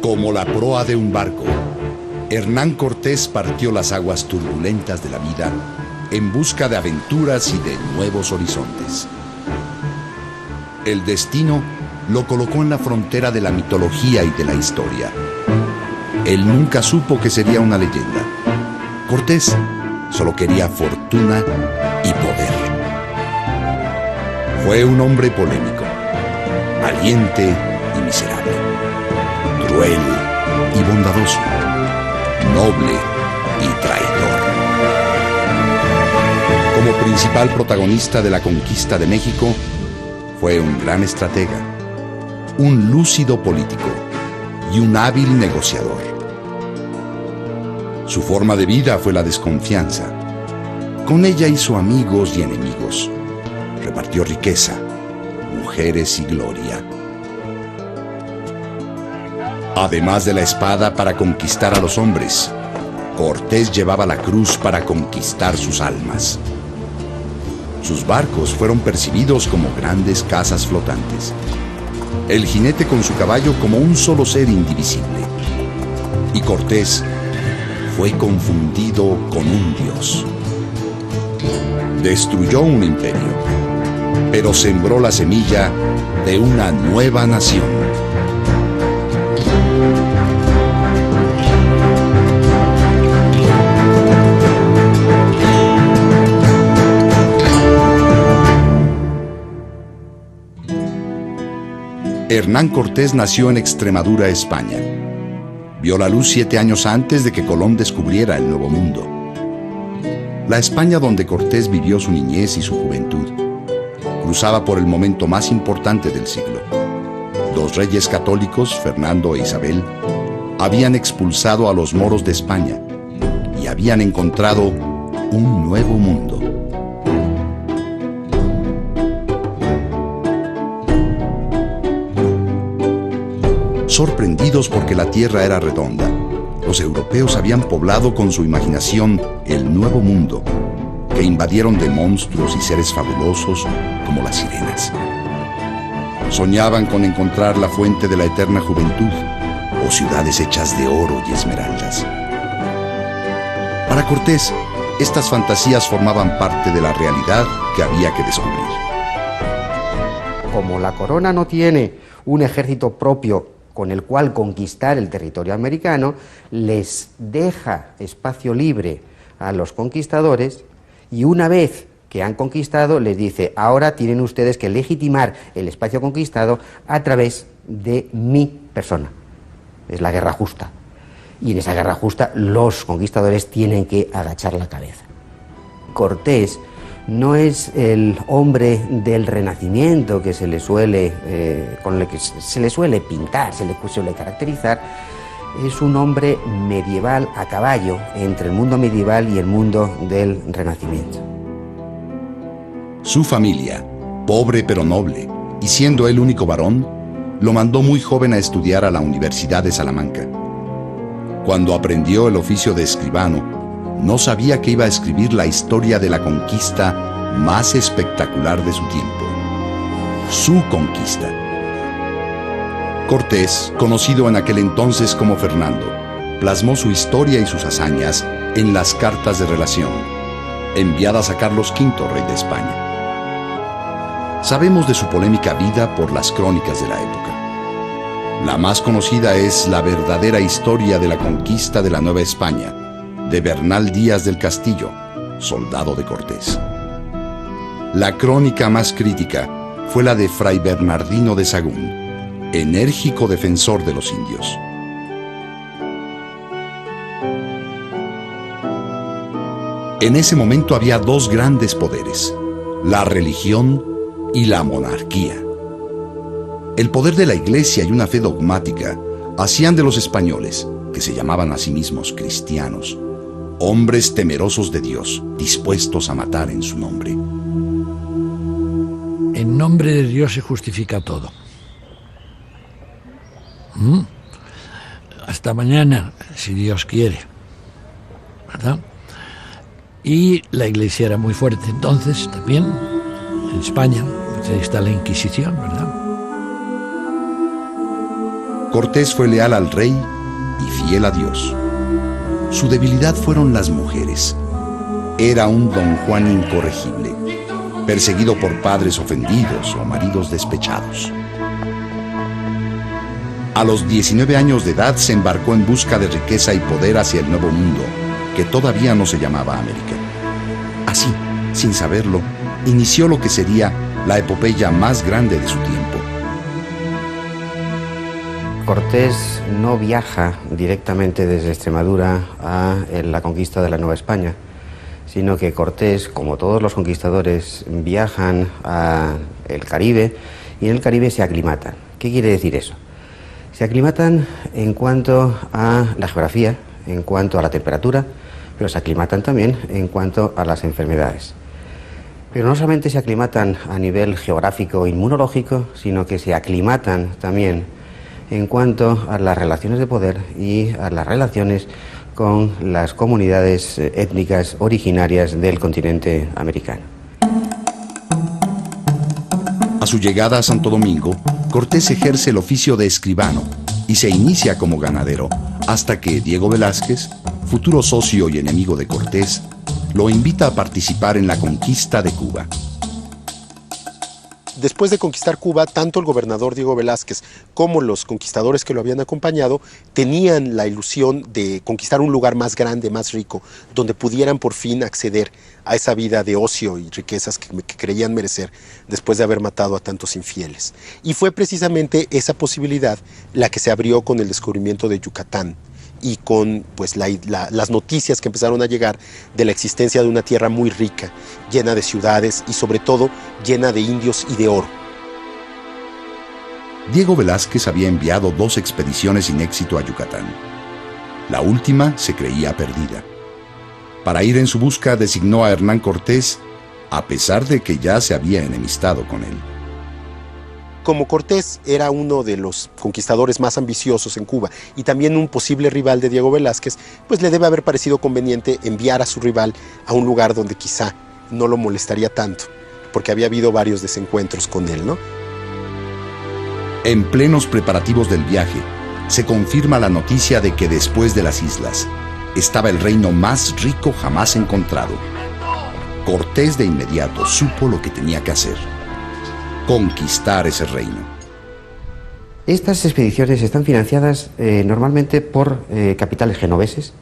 Como la proa de un barco, Hernán Cortés partió las aguas turbulentas de la vida en busca de aventuras y de nuevos horizontes. El destino lo colocó en la frontera de la mitología y de la historia. Él nunca supo que sería una leyenda. Cortés solo quería fortuna y poder. Fue un hombre polémico, valiente y miserable, cruel y bondadoso, noble y traidor. Como principal protagonista de la conquista de México, fue un gran estratega, un lúcido político y un hábil negociador. Su forma de vida fue la desconfianza. Con ella hizo amigos y enemigos. Repartió riqueza, mujeres y gloria. Además de la espada para conquistar a los hombres, Cortés llevaba la cruz para conquistar sus almas. Sus barcos fueron percibidos como grandes casas flotantes. El jinete con su caballo como un solo ser indivisible. Y Cortés fue confundido con un dios. Destruyó un imperio, pero sembró la semilla de una nueva nación. Hernán Cortés nació en Extremadura, España. Vio la luz 7 años antes de que Colón descubriera el Nuevo Mundo. La España donde Cortés vivió su niñez y su juventud cruzaba por el momento más importante del siglo. 2 reyes católicos, Fernando e Isabel, habían expulsado a los moros de España y habían encontrado un nuevo mundo. Sorprendidos porque la tierra era redonda, los europeos habían poblado con su imaginación el nuevo mundo, que invadieron de monstruos y seres fabulosos como las sirenas. Soñaban con encontrar la fuente de la eterna juventud o ciudades hechas de oro y esmeraldas. Para Cortés, estas fantasías formaban parte de la realidad que había que descubrir. Como la corona no tiene un ejército propio con el cual conquistar el territorio americano, les deja espacio libre a los conquistadores y una vez que han conquistado les dice: ahora tienen ustedes que legitimar el espacio conquistado a través de mi persona. Es la guerra justa. Y en esa guerra justa los conquistadores tienen que agachar la cabeza. Cortés no es el hombre del Renacimiento que se le suele, con el que se le suele pintar, se le suele caracterizar. Es un hombre medieval a caballo entre el mundo medieval y el mundo del Renacimiento. Su familia, pobre pero noble, y siendo él único varón, lo mandó muy joven a estudiar a la Universidad de Salamanca. Cuando aprendió el oficio de escribano, no sabía que iba a escribir la historia de la conquista más espectacular de su tiempo. Su conquista. Cortés, conocido en aquel entonces como Fernando, plasmó su historia y sus hazañas en las cartas de relación, enviadas a Carlos V, rey de España. Sabemos de su polémica vida por las crónicas de la época. La más conocida es La verdadera historia de la conquista de la Nueva España, de Bernal Díaz del Castillo, soldado de Cortés. La crónica más crítica fue la de Fray Bernardino de Sahagún, enérgico defensor de los indios. En ese momento había 2 grandes poderes, la religión y la monarquía. El poder de la Iglesia y una fe dogmática hacían de los españoles, que se llamaban a sí mismos cristianos, hombres temerosos de Dios, dispuestos a matar en su nombre. En nombre de Dios se justifica todo. Hasta mañana, si Dios quiere. ¿Verdad? Y la Iglesia era muy fuerte entonces también, en España. Ahí está la Inquisición, ¿verdad? Cortés fue leal al rey y fiel a Dios. Su debilidad fueron las mujeres. Era un don Juan incorregible, perseguido por padres ofendidos o maridos despechados. A los 19 años de edad se embarcó en busca de riqueza y poder hacia el Nuevo Mundo, que todavía no se llamaba América. Así, sin saberlo, inició lo que sería la epopeya más grande de su tiempo. Cortés no viaja directamente desde Extremadura a la conquista de la Nueva España, sino que Cortés, como todos los conquistadores, viajan al Caribe y en el Caribe se aclimatan. ¿Qué quiere decir eso? Se aclimatan en cuanto a la geografía, en cuanto a la temperatura, pero se aclimatan también en cuanto a las enfermedades. Pero no solamente se aclimatan a nivel geográfico e inmunológico, sino que se aclimatan también en cuanto a las relaciones de poder y a las relaciones con las comunidades étnicas originarias del continente americano. A su llegada a Santo Domingo, Cortés ejerce el oficio de escribano y se inicia como ganadero, hasta que Diego Velázquez, futuro socio y enemigo de Cortés, lo invita a participar en la conquista de Cuba. Después de conquistar Cuba, tanto el gobernador Diego Velázquez como los conquistadores que lo habían acompañado tenían la ilusión de conquistar un lugar más grande, más rico, donde pudieran por fin acceder a esa vida de ocio y riquezas que creían merecer después de haber matado a tantos infieles. Y fue precisamente esa posibilidad la que se abrió con el descubrimiento de Yucatán y con pues, las noticias que empezaron a llegar de la existencia de una tierra muy rica, llena de ciudades y sobre todo llena de indios y de oro. Diego Velázquez había enviado 2 expediciones sin éxito a Yucatán. La última se creía perdida. Para ir en su busca designó a Hernán Cortés, a pesar de que ya se había enemistado con él. Como Cortés era uno de los conquistadores más ambiciosos en Cuba y también un posible rival de Diego Velázquez, pues le debe haber parecido conveniente enviar a su rival a un lugar donde quizá no lo molestaría tanto, porque había habido varios desencuentros con él, ¿no? En plenos preparativos del viaje, se confirma la noticia de que después de las islas estaba el reino más rico jamás encontrado. Cortés de inmediato supo lo que tenía que hacer: conquistar ese reino. Estas expediciones están financiadas normalmente por capitales genoveses,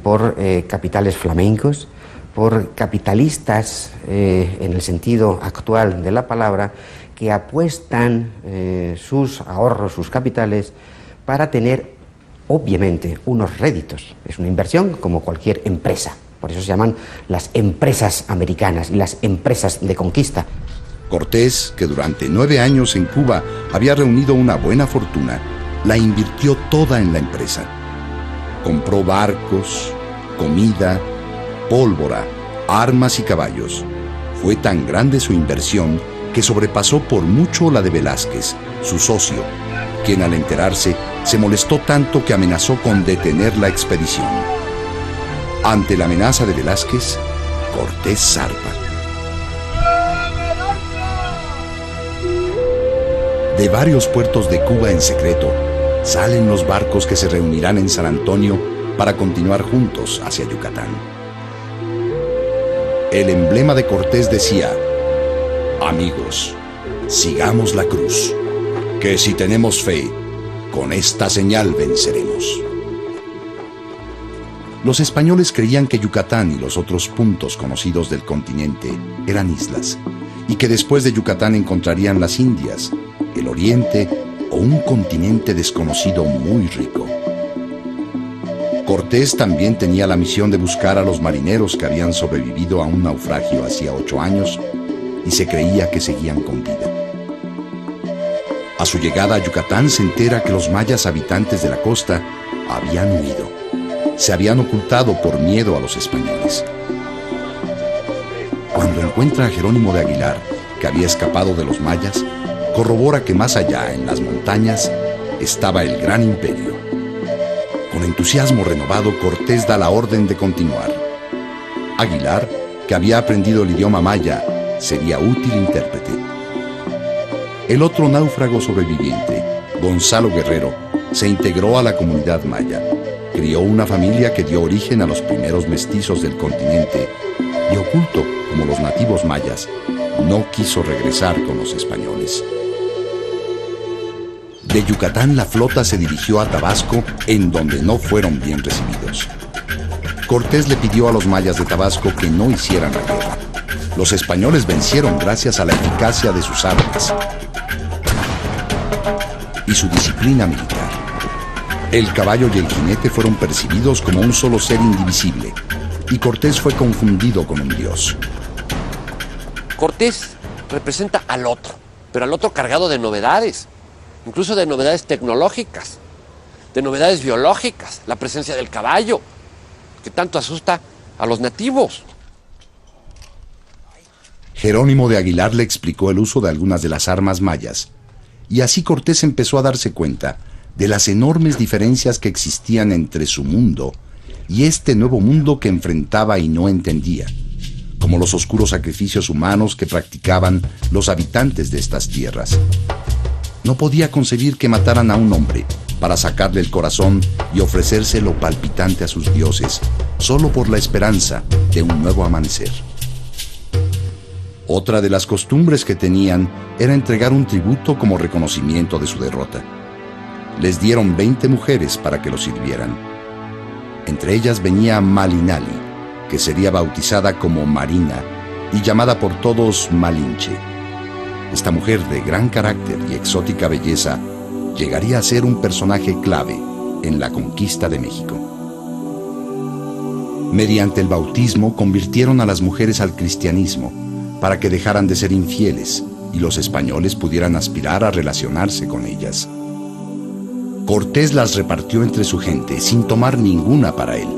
por capitales flamencos, por capitalistas en el sentido actual de la palabra, que apuestan sus ahorros, sus capitales, para tener, obviamente, unos réditos. Es una inversión como cualquier empresa. Por eso se llaman las empresas americanas y las empresas de conquista. Cortés, que durante 9 años en Cuba había reunido una buena fortuna, la invirtió toda en la empresa. Compró barcos, comida, pólvora, armas y caballos. Fue tan grande su inversión que sobrepasó por mucho la de Velázquez, su socio, quien al enterarse se molestó tanto que amenazó con detener la expedición. Ante la amenaza de Velázquez, Cortés zarpa. De varios puertos de Cuba en secreto, salen los barcos que se reunirán en San Antonio para continuar juntos hacia Yucatán. El emblema de Cortés decía: amigos, sigamos la cruz, que si tenemos fe, con esta señal venceremos. Los españoles creían que Yucatán y los otros puntos conocidos del continente eran islas, y que después de Yucatán encontrarían las Indias, el Oriente o un continente desconocido muy rico. Cortés también tenía la misión de buscar a los marineros que habían sobrevivido a un naufragio hacía 8 años y se creía que seguían con vida. A su llegada a Yucatán se entera que los mayas habitantes de la costa habían huido. Se habían ocultado por miedo a los españoles. Cuando encuentra a Jerónimo de Aguilar, que había escapado de los mayas, corrobora que más allá, en las montañas, estaba el gran imperio. Con entusiasmo renovado, Cortés da la orden de continuar. Aguilar, que había aprendido el idioma maya, sería útil intérprete. El otro náufrago sobreviviente, Gonzalo Guerrero, se integró a la comunidad maya, crió una familia que dio origen a los primeros mestizos del continente y, oculto como los nativos mayas, no quiso regresar con los españoles. De Yucatán la flota se dirigió a Tabasco, en donde no fueron bien recibidos. Cortés le pidió a los mayas de Tabasco que no hicieran la guerra. Los españoles vencieron gracias a la eficacia de sus armas y su disciplina militar. El caballo y el jinete fueron percibidos como un solo ser indivisible, y Cortés fue confundido con un dios. Cortés representa al otro, pero al otro cargado de novedades, incluso de novedades tecnológicas, de novedades biológicas, la presencia del caballo, que tanto asusta a los nativos. Jerónimo de Aguilar le explicó el uso de algunas de las armas mayas, y así Cortés empezó a darse cuenta de las enormes diferencias que existían entre su mundo y este nuevo mundo que enfrentaba y no entendía, como los oscuros sacrificios humanos que practicaban los habitantes de estas tierras. No podía concebir que mataran a un hombre para sacarle el corazón y ofrecérselo palpitante a sus dioses, solo por la esperanza de un nuevo amanecer. Otra de las costumbres que tenían era entregar un tributo como reconocimiento de su derrota. Les dieron 20 mujeres para que los sirvieran. Entre ellas venía Malinali, que sería bautizada como Marina y llamada por todos Malinche. Esta mujer de gran carácter y exótica belleza llegaría a ser un personaje clave en la conquista de México. Mediante el bautismo convirtieron a las mujeres al cristianismo para que dejaran de ser infieles y los españoles pudieran aspirar a relacionarse con ellas. Cortés las repartió entre su gente sin tomar ninguna para él.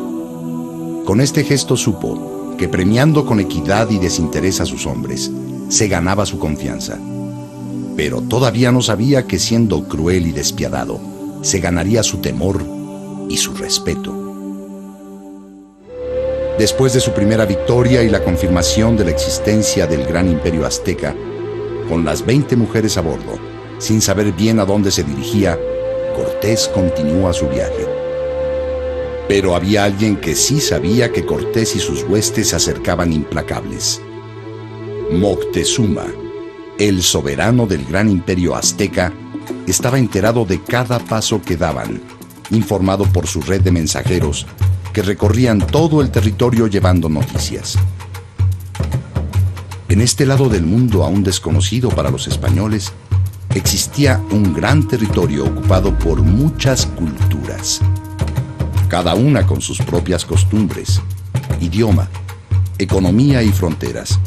Con este gesto supo que premiando con equidad y desinterés a sus hombres, se ganaba su confianza. Pero todavía no sabía que siendo cruel y despiadado, se ganaría su temor y su respeto. Después de su primera victoria y la confirmación de la existencia del gran imperio azteca, con las 20 mujeres a bordo, sin saber bien a dónde se dirigía, Cortés continúa su viaje. Pero había alguien que sí sabía que Cortés y sus huestes se acercaban implacables. Moctezuma, el soberano del gran imperio azteca, estaba enterado de cada paso que daban, informado por su red de mensajeros que recorrían todo el territorio llevando noticias. En este lado del mundo aún desconocido para los españoles, existía un gran territorio ocupado por muchas culturas, cada una con sus propias costumbres, idioma, economía y fronteras.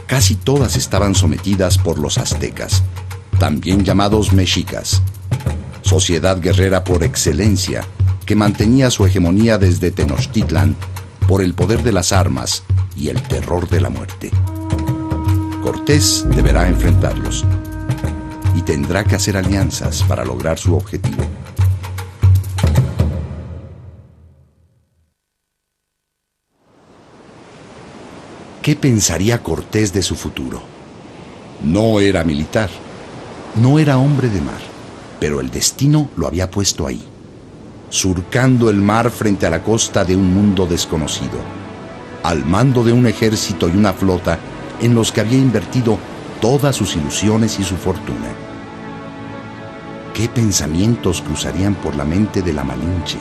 Casi todas estaban sometidas por los aztecas, también llamados mexicas, sociedad guerrera por excelencia, que mantenía su hegemonía desde Tenochtitlan por el poder de las armas y el terror de la muerte. Cortés deberá enfrentarlos y tendrá que hacer alianzas para lograr su objetivo. ¿Qué pensaría Cortés de su futuro? No era militar, no era hombre de mar, pero el destino lo había puesto ahí, surcando el mar frente a la costa de un mundo desconocido, al mando de un ejército y una flota en los que había invertido todas sus ilusiones y su fortuna. ¿Qué pensamientos cruzarían por la mente de la Malinche,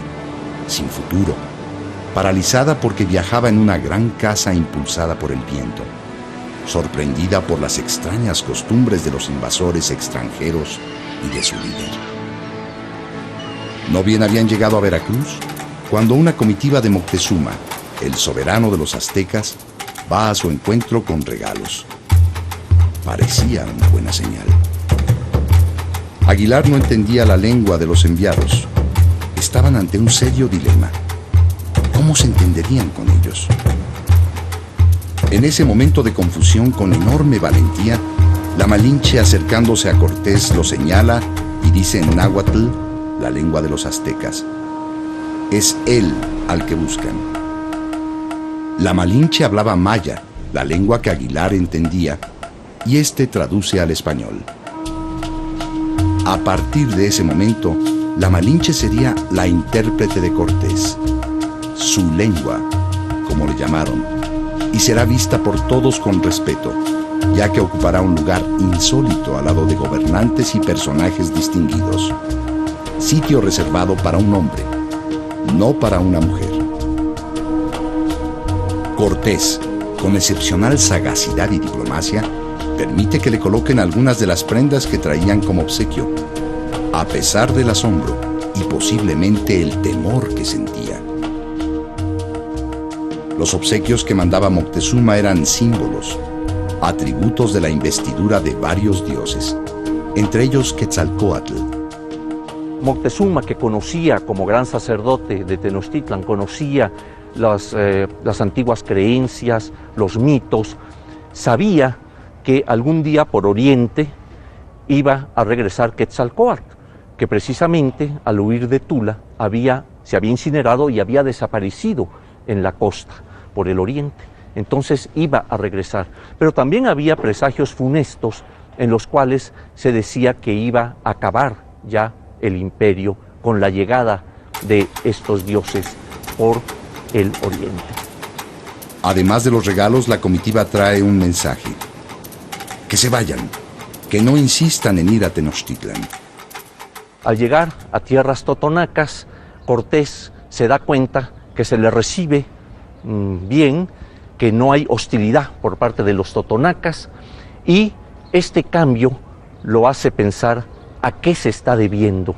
sin futuro, paralizada porque viajaba en una gran casa impulsada por el viento, sorprendida por las extrañas costumbres de los invasores extranjeros y de su líder? No bien habían llegado a Veracruz, cuando una comitiva de Moctezuma, el soberano de los aztecas, va a su encuentro con regalos. Parecía una buena señal. Aguilar no entendía la lengua de los enviados. Estaban ante un serio dilema. ¿Cómo se entenderían con ellos? En ese momento de confusión, con enorme valentía, la Malinche, acercándose a Cortés, lo señala y dice en náhuatl, la lengua de los aztecas: es él al que buscan. La Malinche hablaba maya, la lengua que Aguilar entendía, y este traduce al español. A partir de ese momento, la Malinche sería la intérprete de Cortés, su lengua, como le llamaron, y será vista por todos con respeto, ya que ocupará un lugar insólito al lado de gobernantes y personajes distinguidos. Sitio reservado para un hombre, no para una mujer. Cortés, con excepcional sagacidad y diplomacia, permite que le coloquen algunas de las prendas que traían como obsequio, a pesar del asombro y posiblemente el temor que sentía. Los obsequios que mandaba Moctezuma eran símbolos, atributos de la investidura de varios dioses, entre ellos Quetzalcóatl. Moctezuma, que conocía como gran sacerdote de Tenochtitlan, conocía las antiguas creencias, los mitos, sabía que algún día por Oriente iba a regresar Quetzalcóatl, que precisamente al huir de Tula se había incinerado y había desaparecido en la costa, por el Oriente. Entonces iba a regresar. Pero también había presagios funestos en los cuales se decía que iba a acabar ya el imperio con la llegada de estos dioses por el Oriente. Además de los regalos, la comitiva trae un mensaje: que se vayan, que no insistan en ir a Tenochtitlan. Al llegar a tierras totonacas, Cortés se da cuenta que se le recibe bien, que no hay hostilidad por parte de los totonacas, y este cambio lo hace pensar a qué se está debiendo,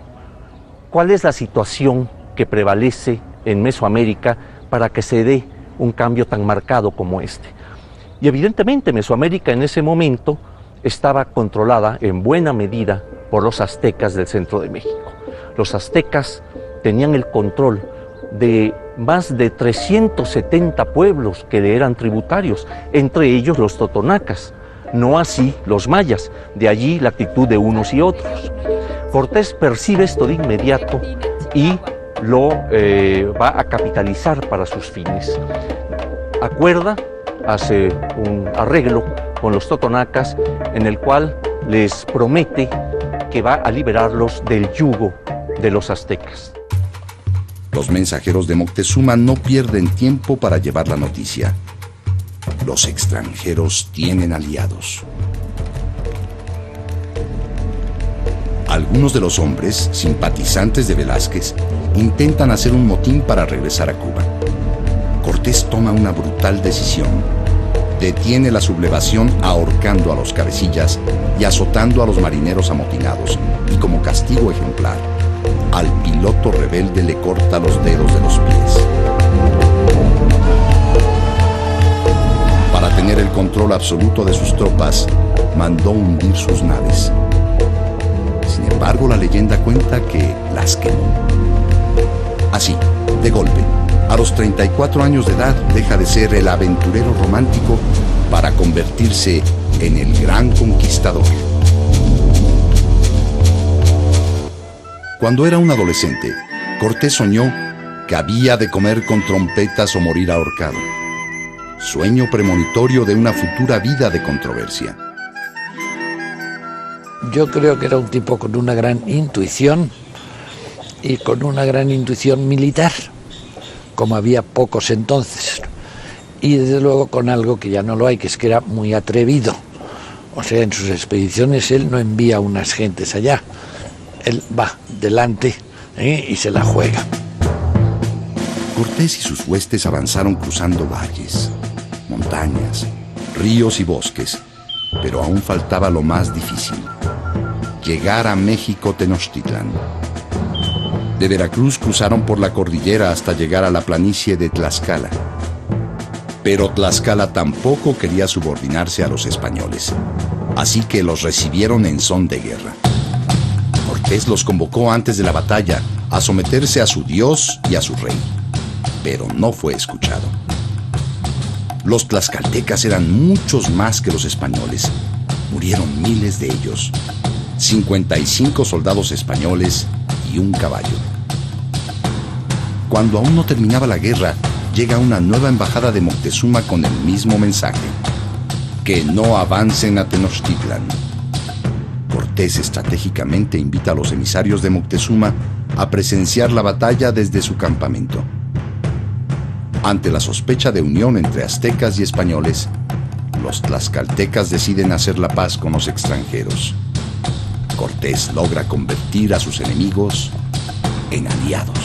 cuál es la situación que prevalece en Mesoamérica para que se dé un cambio tan marcado como este. Y evidentemente Mesoamérica en ese momento estaba controlada en buena medida por los aztecas del centro de México. Los aztecas tenían el control de más de 370 pueblos que le eran tributarios, entre ellos los totonacas, no así los mayas, de allí la actitud de unos y otros. Cortés percibe esto de inmediato y lo va a capitalizar para sus fines. Hace un arreglo con los totonacas en el cual les promete que va a liberarlos del yugo de los aztecas. Los mensajeros de Moctezuma no pierden tiempo para llevar la noticia. Los extranjeros tienen aliados. Algunos de los hombres, simpatizantes de Velázquez, intentan hacer un motín para regresar a Cuba. Cortés toma una brutal decisión. Detiene la sublevación ahorcando a los cabecillas y azotando a los marineros amotinados, y como castigo ejemplar, al piloto rebelde le corta los dedos de los pies. Para tener el control absoluto de sus tropas, mandó hundir sus naves. Sin embargo, la leyenda cuenta que las quemó. Así, de golpe, a los 34 años de edad, deja de ser el aventurero romántico para convertirse en el gran conquistador. Cuando era un adolescente, Cortés soñó que había de comer con trompetas o morir ahorcado. Sueño premonitorio de una futura vida de controversia. Yo creo que era un tipo con una gran intuición y con una gran intuición militar, como había pocos entonces, y desde luego con algo que ya no lo hay, que es que era muy atrevido. O sea, en sus expediciones él no envía unas gentes allá, él va delante y se la juega. Cortés y sus huestes avanzaron cruzando valles, montañas, ríos y bosques, pero aún faltaba lo más difícil: llegar a México Tenochtitlan. De Veracruz cruzaron por la cordillera hasta llegar a la planicie de Tlaxcala. Pero Tlaxcala tampoco quería subordinarse a los españoles, así que los recibieron en son de guerra. Cortés los convocó antes de la batalla a someterse a su dios y a su rey, pero no fue escuchado. Los tlaxcaltecas eran muchos más que los españoles. Murieron miles de ellos, 55 soldados españoles y un caballo. Cuando aún no terminaba la guerra, llega una nueva embajada de Moctezuma con el mismo mensaje: que no avancen a Tenochtitlan. Cortés estratégicamente invita a los emisarios de Moctezuma a presenciar la batalla desde su campamento. Ante la sospecha de unión entre aztecas y españoles, los tlaxcaltecas deciden hacer la paz con los extranjeros. Cortés logra convertir a sus enemigos en aliados.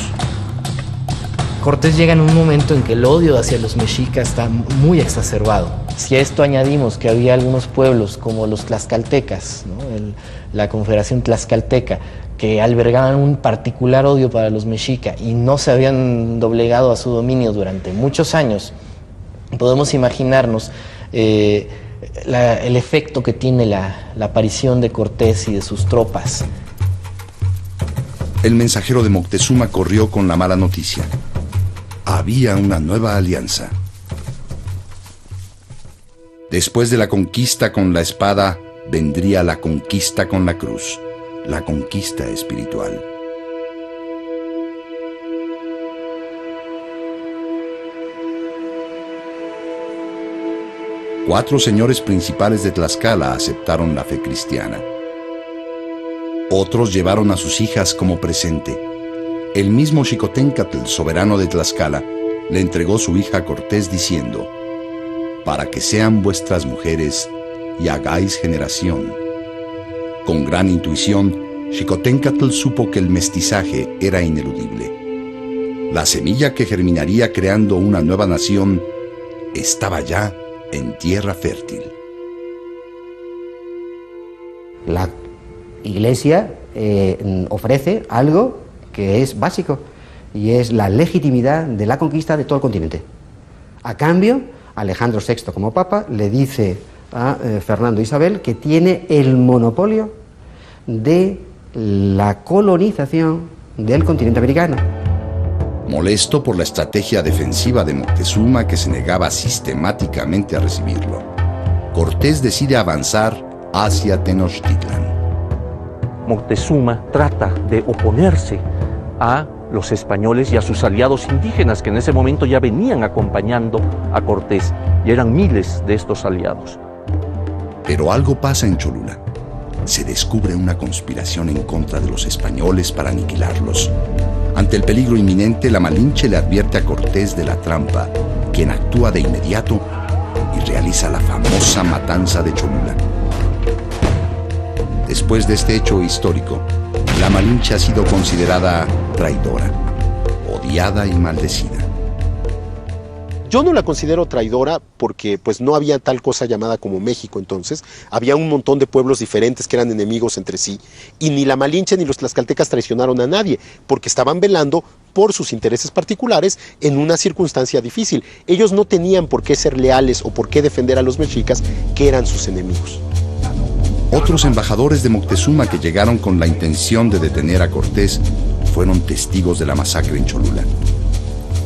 Cortés llega en un momento en que el odio hacia los mexicas está muy exacerbado. Si a esto añadimos que había algunos pueblos como los tlaxcaltecas, ¿no? La Confederación Tlaxcalteca, que albergaban un particular odio para los mexicas y no se habían doblegado a su dominio durante muchos años, podemos imaginarnos el efecto que tiene la aparición de Cortés y de sus tropas. El mensajero de Moctezuma corrió con la mala noticia. Había una nueva alianza. Después de la conquista con la espada, vendría la conquista con la cruz, la conquista espiritual. Cuatro señores principales de Tlaxcala aceptaron la fe cristiana. Otros llevaron a sus hijas como presente. El mismo Xicoténcatl, soberano de Tlaxcala, le entregó su hija a Cortés diciendo: para que sean vuestras mujeres y hagáis generación. Con gran intuición, Xicoténcatl supo que el mestizaje era ineludible. La semilla que germinaría creando una nueva nación estaba ya en tierra fértil. La Iglesia ofrece algo que es básico, y es la legitimidad de la conquista de todo el continente. A cambio, Alejandro VI, como papa, le dice a Fernando e Isabel que tiene el monopolio de la colonización del continente americano. Molesto por la estrategia defensiva de Moctezuma, que se negaba sistemáticamente a recibirlo, Cortés decide avanzar hacia Tenochtitlan. Moctezuma trata de oponerse a los españoles y a sus aliados indígenas que en ese momento ya venían acompañando a Cortés, y eran miles de estos aliados. Pero algo pasa en Cholula. Se descubre una conspiración en contra de los españoles para aniquilarlos. Ante el peligro inminente, la Malinche le advierte a Cortés de la trampa, quien actúa de inmediato y realiza la famosa matanza de Cholula. Después de este hecho histórico, la Malinche ha sido considerada traidora, odiada y maldecida. Yo no la considero traidora porque pues no había tal cosa llamada como México entonces. Había un montón de pueblos diferentes que eran enemigos entre sí, y ni la Malinche ni los tlaxcaltecas traicionaron a nadie, porque estaban velando por sus intereses particulares en una circunstancia difícil. Ellos no tenían por qué ser leales o por qué defender a los mexicas, que eran sus enemigos. Otros embajadores de Moctezuma que llegaron con la intención de detener a Cortés fueron testigos de la masacre en Cholula.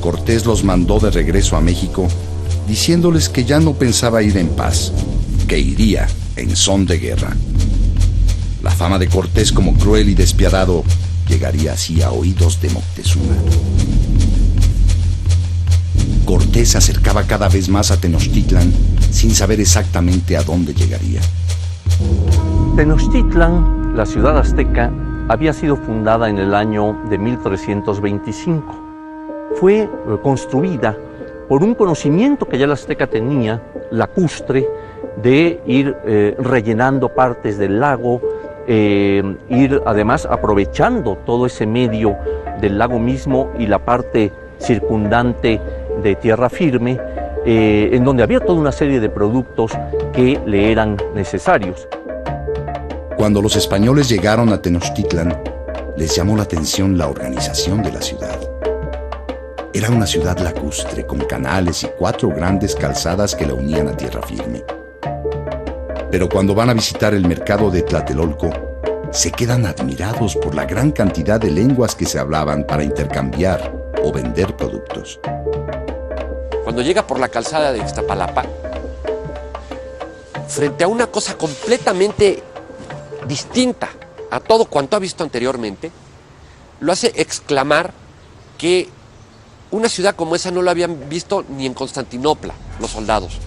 Cortés los mandó de regreso a México, diciéndoles que ya no pensaba ir en paz, que iría en son de guerra. La fama de Cortés como cruel y despiadado llegaría así a oídos de Moctezuma. Cortés se acercaba cada vez más a Tenochtitlan sin saber exactamente a dónde llegaría. Tenochtitlan, la ciudad azteca, había sido fundada en el año de 1325. Fue construida por un conocimiento que ya la azteca tenía, lacustre, de ir rellenando partes del lago, ir además aprovechando todo ese medio del lago mismo y la parte circundante de tierra firme, en donde había toda una serie de productos que le eran necesarios. Cuando los españoles llegaron a Tenochtitlan, les llamó la atención la organización de la ciudad. Era una ciudad lacustre, con canales y 4 grandes calzadas que la unían a tierra firme. Pero cuando van a visitar el mercado de Tlatelolco, se quedan admirados por la gran cantidad de lenguas que se hablaban para intercambiar o vender productos. Cuando llega por la calzada de Iztapalapa, frente a una cosa completamente distinta a todo cuanto ha visto anteriormente, lo hace exclamar que una ciudad como esa no la habían visto ni en Constantinopla los soldados.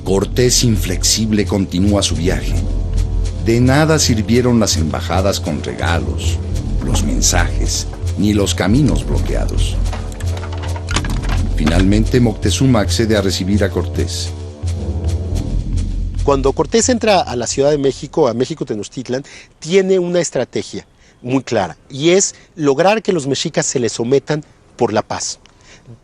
Cortés, inflexible, continúa su viaje. De nada sirvieron las embajadas con regalos, los mensajes, ni los caminos bloqueados. Finalmente, Moctezuma accede a recibir a Cortés. Cuando Cortés entra a la Ciudad de México, a México Tenochtitlan, tiene una estrategia muy clara, y es lograr que los mexicas se le sometan por la paz.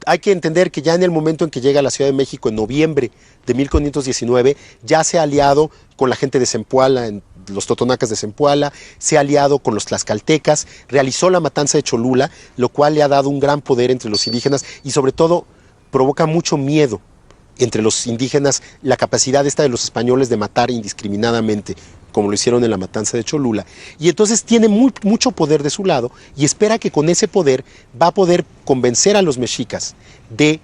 Hay que entender que ya en el momento en que llega a la Ciudad de México, en noviembre de 1519, ya se ha aliado con la gente de Zempoala, los totonacas de Zempoala, se ha aliado con los tlaxcaltecas, realizó la matanza de Cholula, lo cual le ha dado un gran poder entre los indígenas y sobre todo provoca mucho miedo entre los indígenas, la capacidad esta de los españoles de matar indiscriminadamente, como lo hicieron en la matanza de Cholula. Y entonces tiene mucho poder de su lado y espera que con ese poder va a poder convencer a los mexicas de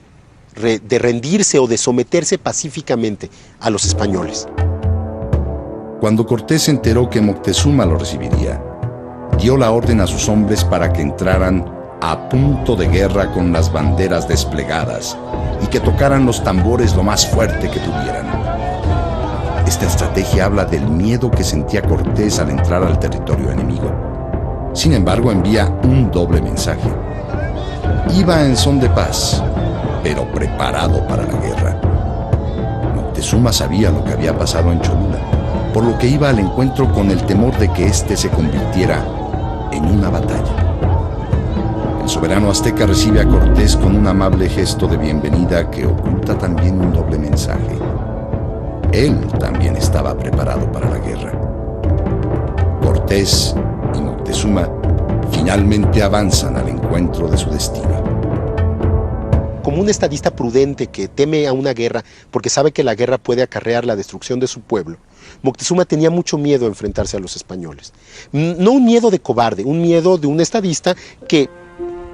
rendirse o de someterse pacíficamente a los españoles. Cuando Cortés se enteró que Moctezuma lo recibiría, dio la orden a sus hombres para que entraran a punto de guerra con las banderas desplegadas y que tocaran los tambores lo más fuerte que tuvieran. Esta estrategia habla del miedo que sentía Cortés al entrar al territorio enemigo. Sin embargo, envía un doble mensaje. Iba en son de paz, pero preparado para la guerra. Moctezuma sabía lo que había pasado en Cholula, por lo que iba al encuentro con el temor de que éste se convirtiera en una batalla. El soberano azteca recibe a Cortés con un amable gesto de bienvenida que oculta también un doble mensaje. Él también estaba preparado para la guerra. Cortés y Moctezuma finalmente avanzan al encuentro de su destino. Como un estadista prudente que teme a una guerra porque sabe que la guerra puede acarrear la destrucción de su pueblo, Moctezuma tenía mucho miedo a enfrentarse a los españoles. No un miedo de cobarde, un miedo de un estadista que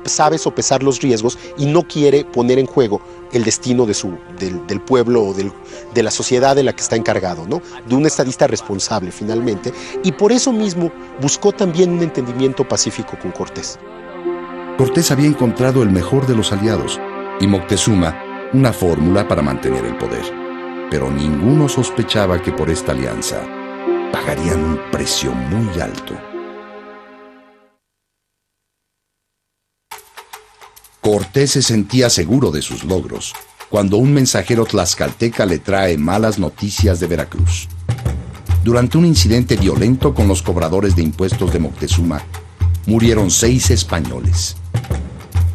sabe sopesar los riesgos y no quiere poner en juego el destino del pueblo o de la sociedad de la que está encargado, ¿no? De un estadista responsable finalmente, y por eso mismo buscó también un entendimiento pacífico con Cortés. Cortés había encontrado el mejor de los aliados y Moctezuma una fórmula para mantener el poder, pero ninguno sospechaba que por esta alianza pagarían un precio muy alto. Cortés se sentía seguro de sus logros cuando un mensajero tlaxcalteca le trae malas noticias de Veracruz. Durante un incidente violento con los cobradores de impuestos de Moctezuma, murieron 6 españoles.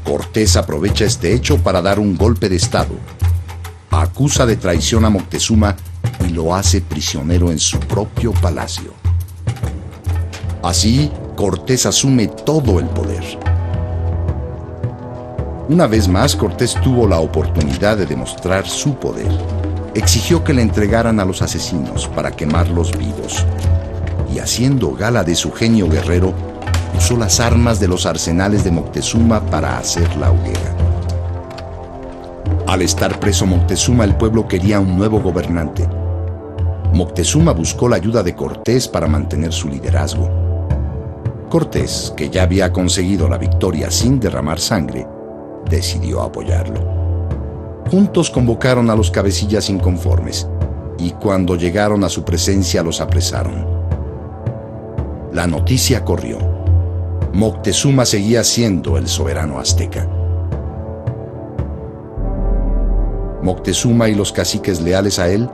Cortés aprovecha este hecho para dar un golpe de estado. Acusa de traición a Moctezuma y lo hace prisionero en su propio palacio. Así, Cortés asume todo el poder. Una vez más, Cortés tuvo la oportunidad de demostrar su poder. Exigió que le entregaran a los asesinos para quemarlos vivos. Y haciendo gala de su genio guerrero, usó las armas de los arsenales de Moctezuma para hacer la hoguera. Al estar preso Moctezuma, el pueblo quería un nuevo gobernante. Moctezuma buscó la ayuda de Cortés para mantener su liderazgo. Cortés, que ya había conseguido la victoria sin derramar sangre, decidió apoyarlo. Juntos convocaron a los cabecillas inconformes y cuando llegaron a su presencia los apresaron. La noticia corrió. Moctezuma seguía siendo el soberano azteca. Moctezuma y los caciques leales a él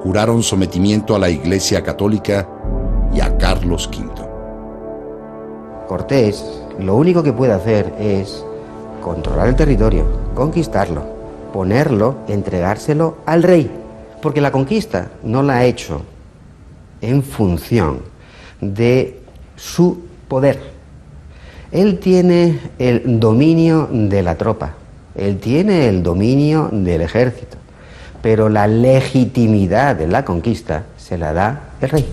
juraron sometimiento a la Iglesia Católica y a Carlos V. Cortés lo único que puede hacer es controlar el territorio, conquistarlo, ponerlo, entregárselo al rey, porque la conquista no la ha hecho en función de su poder. Él tiene el dominio de la tropa, él tiene el dominio del ejército, pero la legitimidad de la conquista se la da el rey.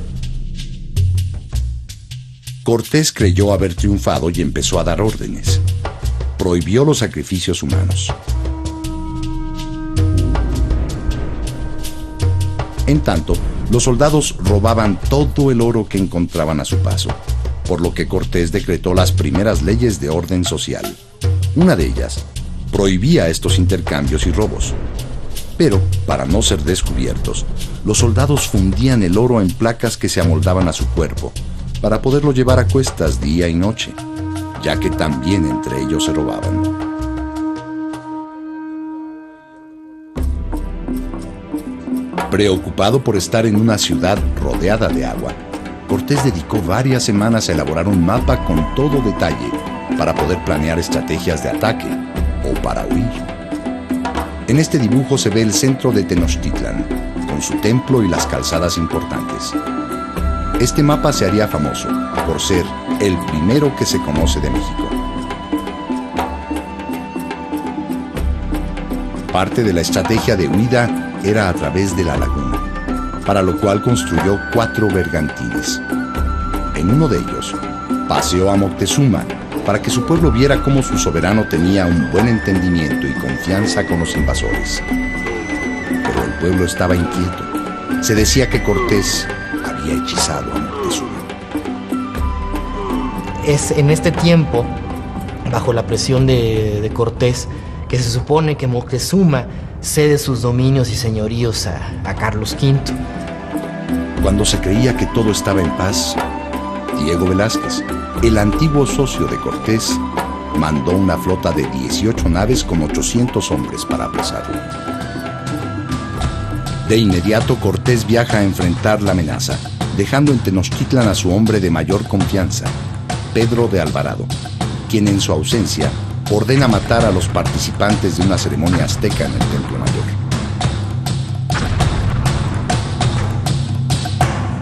Cortés creyó haber triunfado y empezó a dar órdenes. Prohibió los sacrificios humanos. En tanto, los soldados robaban todo el oro que encontraban a su paso, por lo que Cortés decretó las primeras leyes de orden social. Una de ellas prohibía estos intercambios y robos. Pero, para no ser descubiertos, los soldados fundían el oro en placas que se amoldaban a su cuerpo, para poderlo llevar a cuestas día y noche, ya que también entre ellos se robaban. Preocupado por estar en una ciudad rodeada de agua, Cortés dedicó varias semanas a elaborar un mapa con todo detalle para poder planear estrategias de ataque o para huir. En este dibujo se ve el centro de Tenochtitlan, con su templo y las calzadas importantes. Este mapa se haría famoso por ser el primero que se conoce de México. Parte de la estrategia de huida era a través de la laguna, para lo cual construyó 4 bergantines. En uno de ellos, paseó a Moctezuma para que su pueblo viera cómo su soberano tenía un buen entendimiento y confianza con los invasores. Pero el pueblo estaba inquieto. Se decía que Cortés había hechizado a Moctezuma. Es en este tiempo, bajo la presión de Cortés, que se supone que Moctezuma cede sus dominios y señoríos a Carlos V. Cuando se creía que todo estaba en paz, Diego Velázquez, el antiguo socio de Cortés, mandó una flota de 18 naves con 800 hombres para apresarlo. De inmediato Cortés viaja a enfrentar la amenaza, dejando en Tenochtitlan a su hombre de mayor confianza, Pedro de Alvarado, quien en su ausencia ordena matar a los participantes de una ceremonia azteca en el Templo Mayor.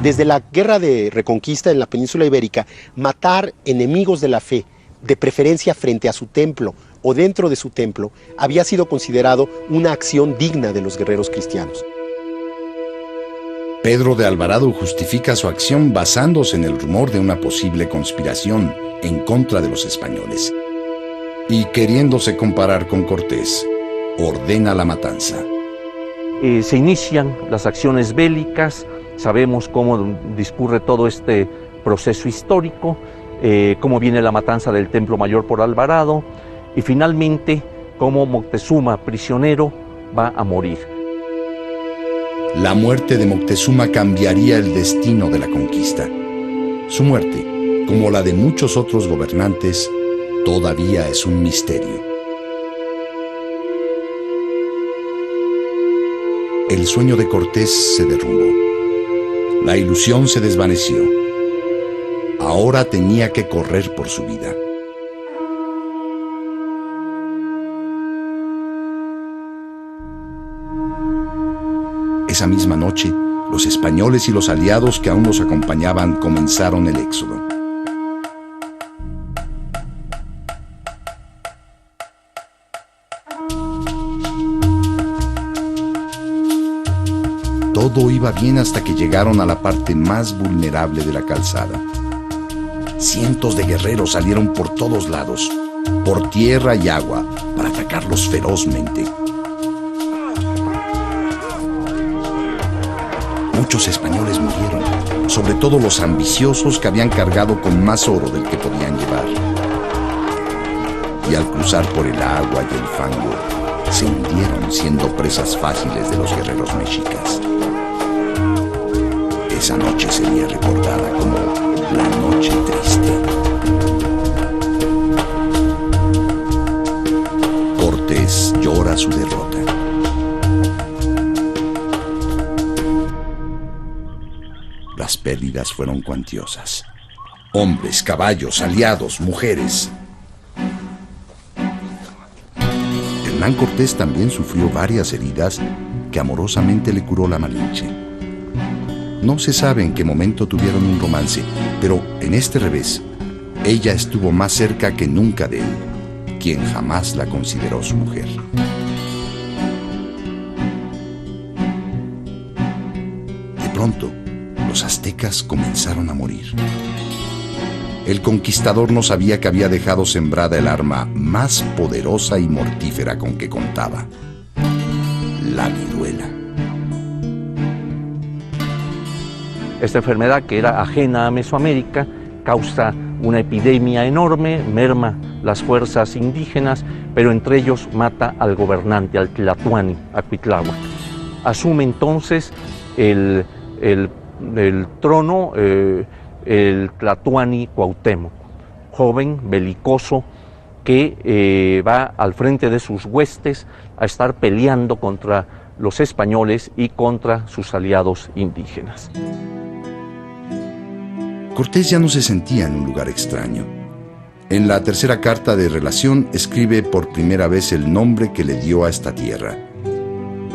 Desde la guerra de reconquista en la península ibérica, matar enemigos de la fe, de preferencia frente a su templo o dentro de su templo, había sido considerado una acción digna de los guerreros cristianos. Pedro de Alvarado justifica su acción basándose en el rumor de una posible conspiración en contra de los españoles. Y queriéndose comparar con Cortés, ordena la matanza. Se inician las acciones bélicas, sabemos cómo discurre todo este proceso histórico, cómo viene la matanza del Templo Mayor por Alvarado y finalmente cómo Moctezuma, prisionero, va a morir. La muerte de Moctezuma cambiaría el destino de la conquista. Su muerte, como la de muchos otros gobernantes, todavía es un misterio. El sueño de Cortés se derrumbó. La ilusión se desvaneció. Ahora tenía que correr por su vida. Esa misma noche, los españoles y los aliados que aún los acompañaban comenzaron el éxodo. Todo iba bien hasta que llegaron a la parte más vulnerable de la calzada. Cientos de guerreros salieron por todos lados, por tierra y agua, para atacarlos ferozmente. Muchos españoles murieron, sobre todo los ambiciosos que habían cargado con más oro del que podían llevar. Y al cruzar por el agua y el fango, se hundieron siendo presas fáciles de los guerreros mexicas. Esa noche sería recordada como la noche triste. Cortés llora su derrota. Las pérdidas fueron cuantiosas. Hombres, caballos, aliados, mujeres. Hernán Cortés también sufrió varias heridas que amorosamente le curó la Malinche. No se sabe en qué momento tuvieron un romance, pero en este revés, ella estuvo más cerca que nunca de él, quien jamás la consideró su mujer. De pronto, los aztecas comenzaron a morir. El conquistador no sabía que había dejado sembrada el arma más poderosa y mortífera con que contaba: la viruela. Esta enfermedad, que era ajena a Mesoamérica, causa una epidemia enorme, merma las fuerzas indígenas, pero entre ellos mata al gobernante, al Tlatoani, a Cuitláhuac. asume entonces el trono el Tlatoani Cuauhtémoc, joven, belicoso, que va al frente de sus huestes a estar peleando contra los españoles y contra sus aliados indígenas. Cortés ya no se sentía en un lugar extraño. En la tercera carta de relación escribe por primera vez el nombre que le dio a esta tierra: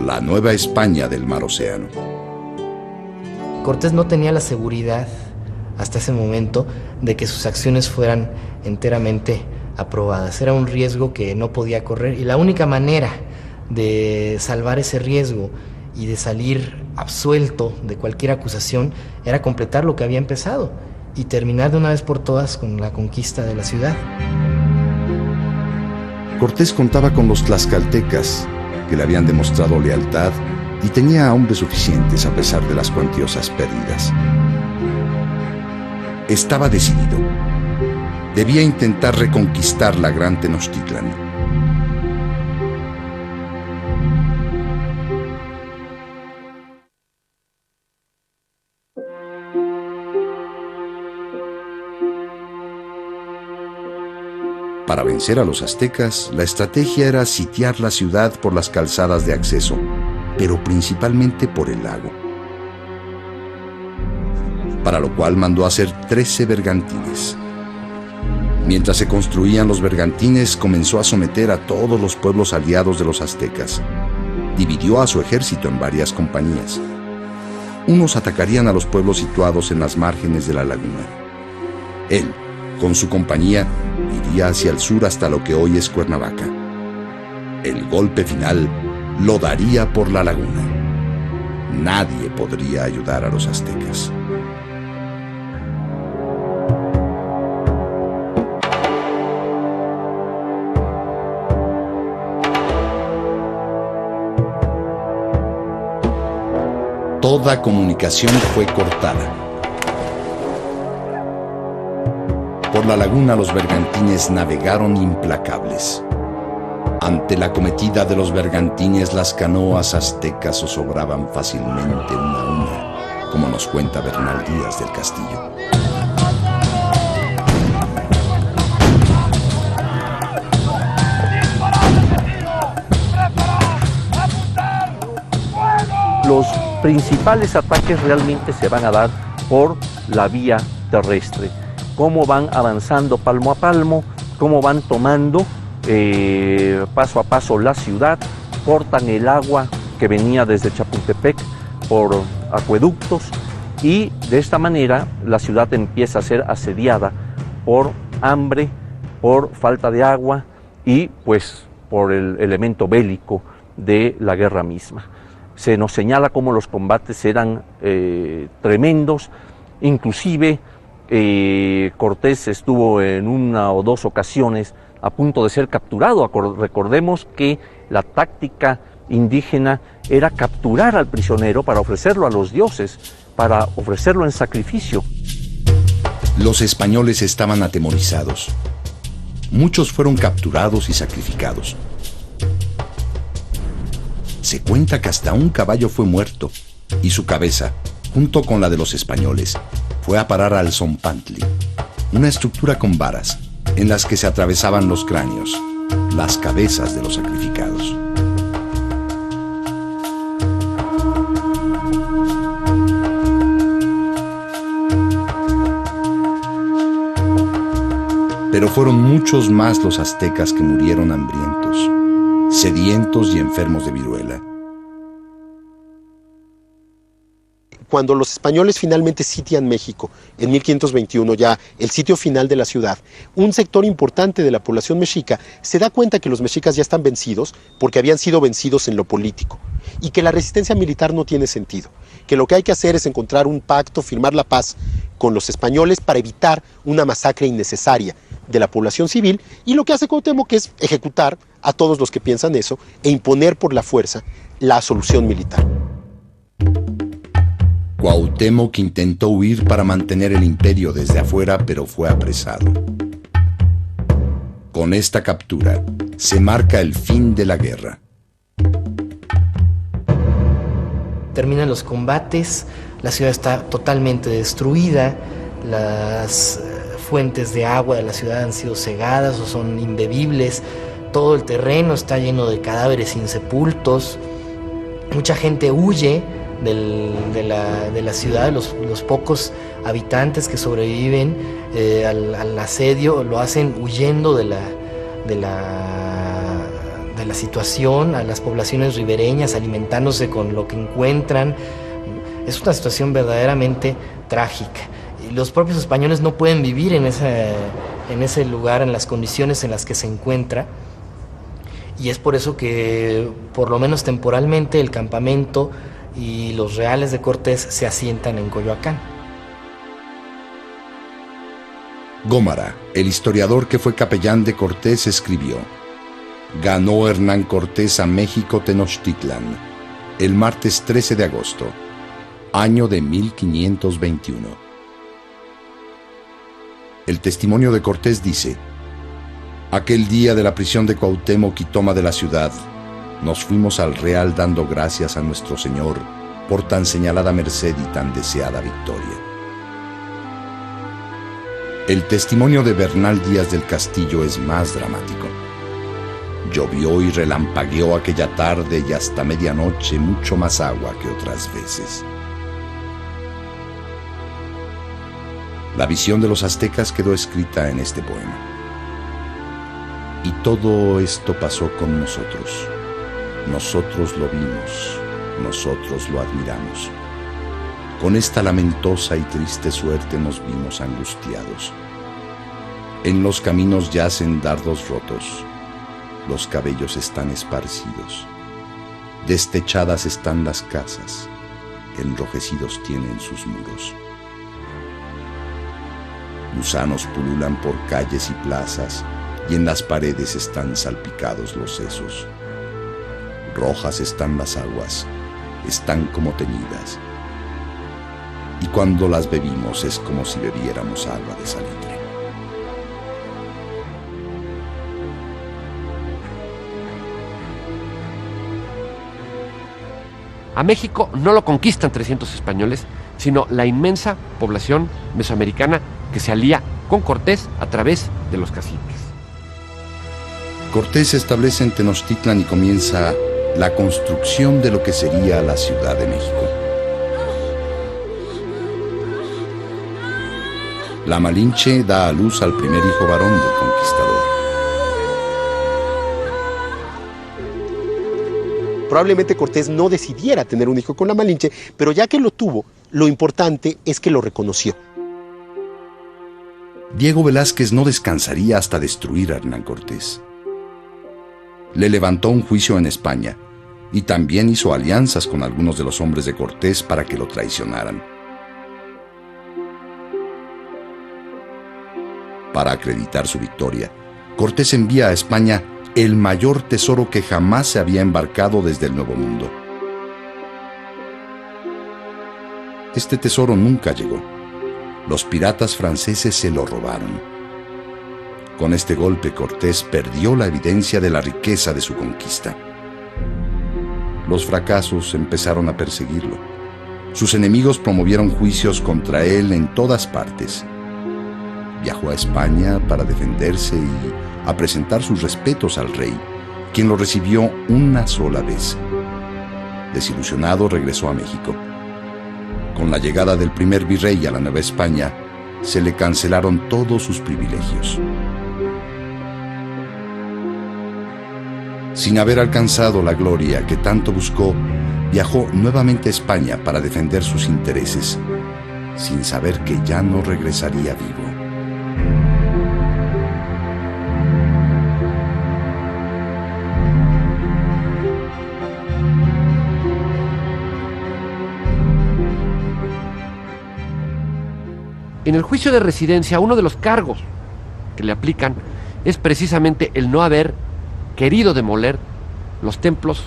la Nueva España del Mar Océano. Cortés no tenía la seguridad hasta ese momento de que sus acciones fueran enteramente aprobadas. Era un riesgo que no podía correr, y la única manera de salvar ese riesgo y de salir absuelto de cualquier acusación era completar lo que había empezado y terminar de una vez por todas con la conquista de la ciudad. Cortés contaba con los tlaxcaltecas, que le habían demostrado lealtad, y tenía hombres suficientes a pesar de las cuantiosas pérdidas. Estaba decidido. Debía intentar reconquistar la gran Tenochtitlan. Para vencer a los aztecas, la estrategia era sitiar la ciudad por las calzadas de acceso, pero principalmente por el lago. Para lo cual mandó hacer 13 bergantines. Mientras se construían los bergantines, comenzó a someter a todos los pueblos aliados de los aztecas. Dividió a su ejército en varias compañías. Unos atacarían a los pueblos situados en las márgenes de la laguna. Él, con su compañía, iría hacia el sur hasta lo que hoy es Cuernavaca. El golpe final lo daría por la laguna. Nadie podría ayudar a los aztecas. Toda comunicación fue cortada. Por la laguna los bergantines navegaron implacables. Ante la acometida de los bergantines, las canoas aztecas zozobraban fácilmente una a una, como nos cuenta Bernal Díaz del Castillo. Los principales ataques realmente se van a dar por la vía terrestre. Cómo van avanzando palmo a palmo, cómo van tomando paso a paso la ciudad, cortan el agua que venía desde Chapultepec por acueductos, y de esta manera la ciudad empieza a ser asediada por hambre, por falta de agua y pues por el elemento bélico de la guerra misma. Se nos señala cómo los combates eran tremendos, inclusive Cortés estuvo en una o dos ocasiones a punto de ser capturado. Recordemos que la táctica indígena era capturar al prisionero para ofrecerlo a los dioses, para ofrecerlo en sacrificio. Los españoles estaban atemorizados. Muchos fueron capturados y sacrificados. Se cuenta que hasta un caballo fue muerto y su cabeza, junto con la de los españoles, fue a parar al zompantli, una estructura con varas en las que se atravesaban los cráneos, las cabezas de los sacrificados. Pero fueron muchos más los aztecas que murieron hambrientos, sedientos y enfermos de viruela. Cuando los españoles finalmente sitian México, en 1521, ya el sitio final de la ciudad, un sector importante de la población mexica se da cuenta que los mexicas ya están vencidos porque habían sido vencidos en lo político y que la resistencia militar no tiene sentido, que lo que hay que hacer es encontrar un pacto, firmar la paz con los españoles para evitar una masacre innecesaria de la población civil, y lo que hace Cuauhtémoc es ejecutar a todos los que piensan eso e imponer por la fuerza la solución militar. Cuauhtémoc intentó huir para mantener el imperio desde afuera, pero fue apresado. Con esta captura se marca el fin de la guerra. terminan los combates, la ciudad está totalmente destruida, las fuentes de agua de la ciudad han sido cegadas o son imbebibles, todo el terreno está lleno de cadáveres insepultos, mucha gente huye de la ciudad, los pocos habitantes que sobreviven al asedio lo hacen huyendo de la situación, a las poblaciones ribereñas, alimentándose con lo que encuentran. Es una situación verdaderamente trágica. Y los propios españoles no pueden vivir en ese lugar, en las condiciones en las que se encuentra. Y es por eso que, por lo menos temporalmente, el campamento y los reales de Cortés se asientan en Coyoacán. Gómara, el historiador que fue capellán de Cortés, escribió: ganó Hernán Cortés a México Tenochtitlan el martes 13 de agosto, año de 1521. El testimonio de Cortés dice: aquel día de la prisión de Cuauhtémoc y toma de la ciudad, nos fuimos al Real dando gracias a nuestro Señor por tan señalada merced y tan deseada victoria. El testimonio de Bernal Díaz del Castillo es más dramático. Llovió y relampagueó aquella tarde y hasta medianoche mucho más agua que otras veces. La visión de los aztecas quedó escrita en este poema. Y todo esto pasó con nosotros. Nosotros lo vimos, nosotros lo admiramos. Con esta lamentosa y triste suerte nos vimos angustiados. En los caminos yacen dardos rotos, los cabellos están esparcidos, destechadas están las casas, enrojecidos tienen sus muros. Gusanos pululan por calles y plazas, y en las paredes están salpicados los sesos. Rojas están las aguas, están como teñidas. Y cuando las bebimos es como si bebiéramos agua de salitre. A México no lo conquistan 300 españoles, sino la inmensa población mesoamericana que se alía con Cortés a través de los caciques. Cortés se establece en Tenochtitlan y comienza la construcción de lo que sería la Ciudad de México. La Malinche da a luz al primer hijo varón del conquistador. Probablemente Cortés no decidiera tener un hijo con la Malinche, pero ya que lo tuvo, lo importante es que lo reconoció. Diego Velázquez no descansaría hasta destruir a Hernán Cortés. Le levantó un juicio en España y también hizo alianzas con algunos de los hombres de Cortés para que lo traicionaran. Para acreditar su victoria, Cortés envía a España el mayor tesoro que jamás se había embarcado desde el Nuevo Mundo. Este tesoro nunca llegó. Los piratas franceses se lo robaron. Con este golpe, Cortés perdió la evidencia de la riqueza de su conquista. Los fracasos empezaron a perseguirlo. Sus enemigos promovieron juicios contra él en todas partes. Viajó a España para defenderse y a presentar sus respetos al rey, quien lo recibió una sola vez. Desilusionado, regresó a México. Con la llegada del primer virrey a la Nueva España, se le cancelaron todos sus privilegios. Sin haber alcanzado la gloria que tanto buscó, viajó nuevamente a España para defender sus intereses, sin saber que ya no regresaría vivo. En el juicio de residencia, uno de los cargos que le aplican es precisamente el no haber querido demoler los templos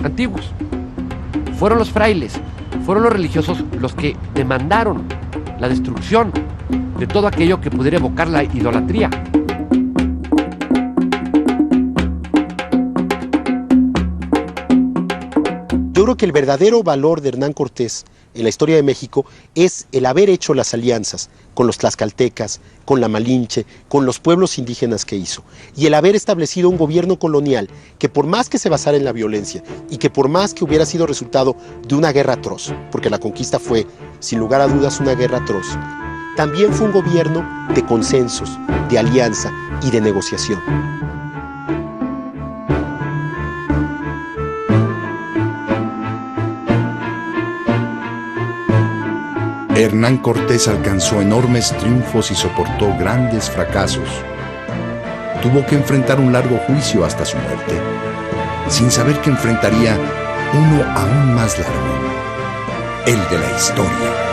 antiguos. Fueron los frailes, fueron los religiosos los que demandaron la destrucción de todo aquello que pudiera evocar la idolatría. Yo Yo creo que el verdadero valor de Hernán Cortés en la historia de México es el haber hecho las alianzas con los tlaxcaltecas, con la Malinche, con los pueblos indígenas que hizo, y el haber establecido un gobierno colonial que, por más que se basara en la violencia y que por más que hubiera sido resultado de una guerra atroz, porque la conquista fue, sin lugar a dudas, una guerra atroz, también fue un gobierno de consensos, de alianza y de negociación. Hernán Cortés alcanzó enormes triunfos y soportó grandes fracasos. Tuvo que enfrentar un largo juicio hasta su muerte, sin saber que enfrentaría uno aún más largo, el de la historia.